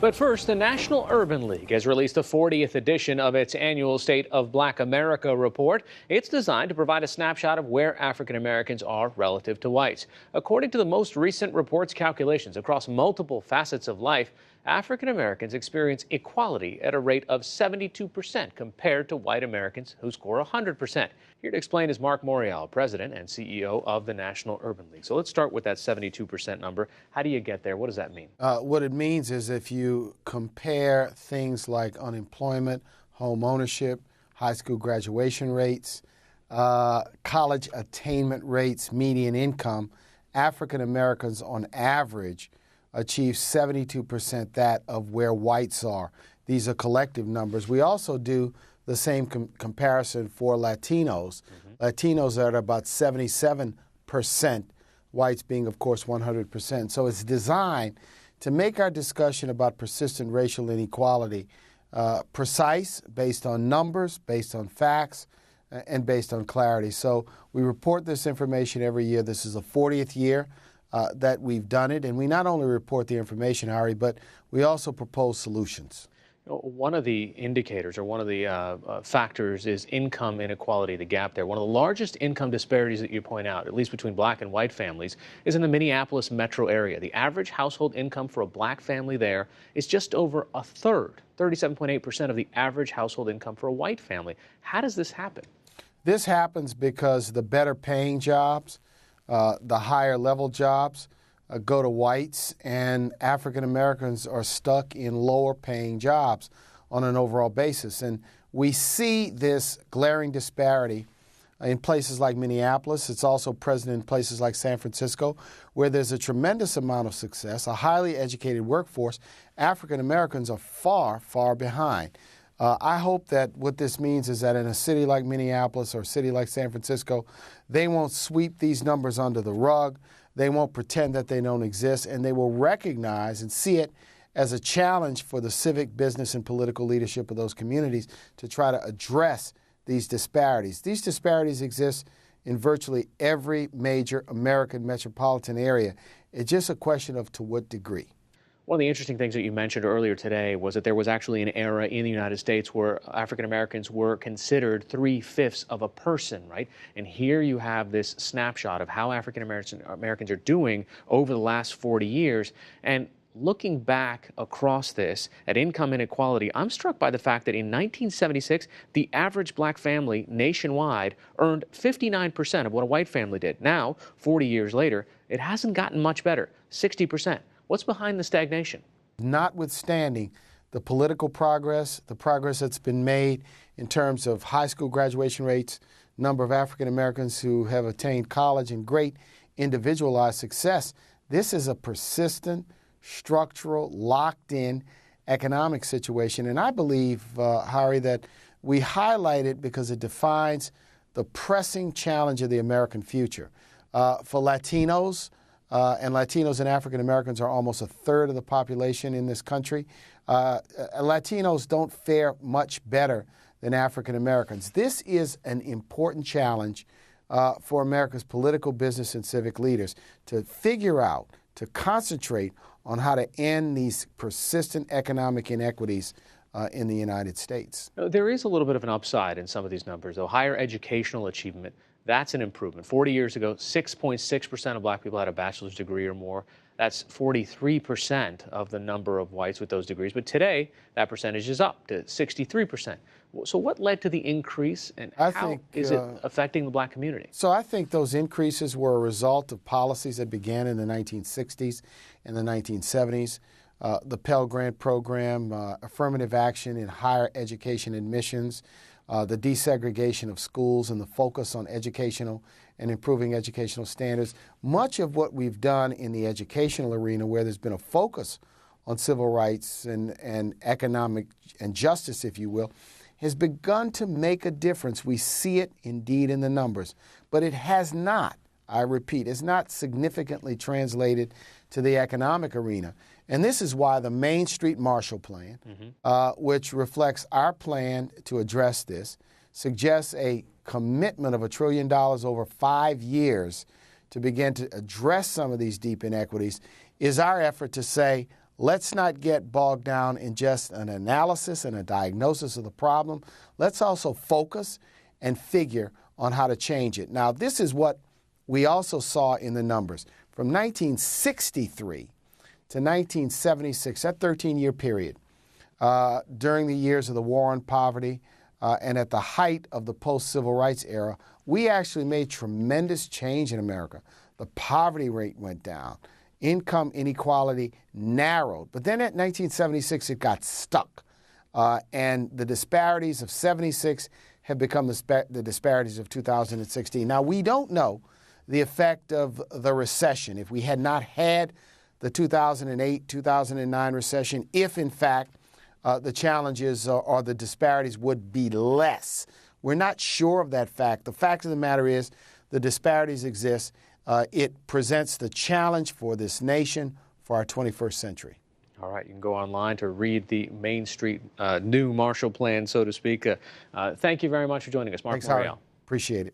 But first, the National Urban League has released the 40th edition of its annual State of Black America report. It's designed to provide a snapshot of where African Americans are relative to whites. According to the most recent report's calculations across multiple facets of life, African Americans experience equality at a rate of 72% compared to white Americans who score 100%. Here to explain is Marc Morial, President and CEO of the National Urban League. So let's start with that 72% number. How do you get there? What does that mean? What it means is if you compare things like unemployment, home ownership, high school graduation rates, college attainment rates, median income, African Americans on average achieve 72% that of where whites are. These are collective numbers. We also do the same comparison for Latinos. Latinos are at about 77%, whites being, of course, 100%. So it's designed to make our discussion about persistent racial inequality precise, based on numbers, based on facts, and based on clarity. So we report this information every year. This is the 40th year that we've done it, and we not only report the information, Harry, but we also propose solutions. One of the indicators or one of the factors is income inequality, the gap there. One of the largest income disparities that you point out, at least between black and white families, is in the Minneapolis metro area. The average household income for a black family there is just over a third, 37.8% of the average household income for a white family. How does this happen? This happens because the better paying jobs, the higher level jobs go to whites, and African Americans are stuck in lower paying jobs on an overall basis. And we see this glaring disparity in places like Minneapolis. It's also present in places like San Francisco, where there's a tremendous amount of success, a highly educated workforce. African Americans are far, far behind. I hope that what this means is that in a city like Minneapolis or a city like San Francisco, they won't sweep these numbers under the rug. They won't pretend that they don't exist, and they will recognize and see it as a challenge for the civic, business, and political leadership of those communities to try to address these disparities. These disparities exist in virtually every major American metropolitan area. It's just a question of to what degree. One of the interesting things that you mentioned earlier today was that there was actually an era in the United States where African Americans were considered 3/5 of a person, right? And here you have this snapshot of how African Americans are doing over the last 40 years. And looking back across this at income inequality, I'm struck by the fact that in 1976, the average black family nationwide earned 59% of what a white family did. Now, 40 years later, it hasn't gotten much better, 60%. What's behind the stagnation? Notwithstanding the political progress, the progress that's been made in terms of high school graduation rates, number of African Americans who have attained college, and great individualized success, this is a persistent, structural, locked-in economic situation. And I believe, Harry, that we highlight it because it defines the pressing challenge of the American future. For Latinos, and Latinos and African Americans are almost a third of the population in this country. Latinos don't fare much better than African Americans. This is an important challenge for America's political, business, and civic leaders to figure out, to concentrate on how to end these persistent economic inequities in the United States. There is a little bit of an upside in some of these numbers, though. Higher educational achievement, that's an improvement. 40 years ago, 6.6% of black people had a bachelor's degree or more. That's 43% of the number of whites with those degrees. But today, that percentage is up to 63%. So what led to the increase, and how is it affecting the black community? So I think those increases were a result of policies that began in the 1960s and the 1970s. The Pell Grant program, affirmative action in higher education admissions, the desegregation of schools, and the focus on educational and improving educational standards. Much of what we've done in the educational arena, where there's been a focus on civil rights and economic and justice, if you will, has begun to make a difference. We see it indeed in the numbers, but it has not, I repeat, it's not significantly translated to the economic arena. And this is why the Main Street Marshall Plan, which reflects our plan to address this, suggests a commitment of $1 trillion over 5 years to begin to address some of these deep inequities, is our effort to say, let's not get bogged down in just an analysis and a diagnosis of the problem. Let's also focus and figure on how to change it. Now, this is what we also saw in the numbers. From 1963 to 1976, that 13-year period, during the years of the war on poverty and at the height of the post-civil rights era, we actually made tremendous change in America. The poverty rate went down. Income inequality narrowed. But then at 1976, it got stuck. And the disparities of 76 have become the disparities of 2016. Now, we don't know the effect of the recession. If we had not had the 2008, 2009 recession, if in fact the challenges or the disparities would be less. We're not sure of that fact. The fact of the matter is the disparities exist. It presents the challenge for this nation for our 21st century. All right, you can go online to read the Main Street new Marshall Plan, so to speak. Thank you very much for joining us, Marc Morial. Appreciate it.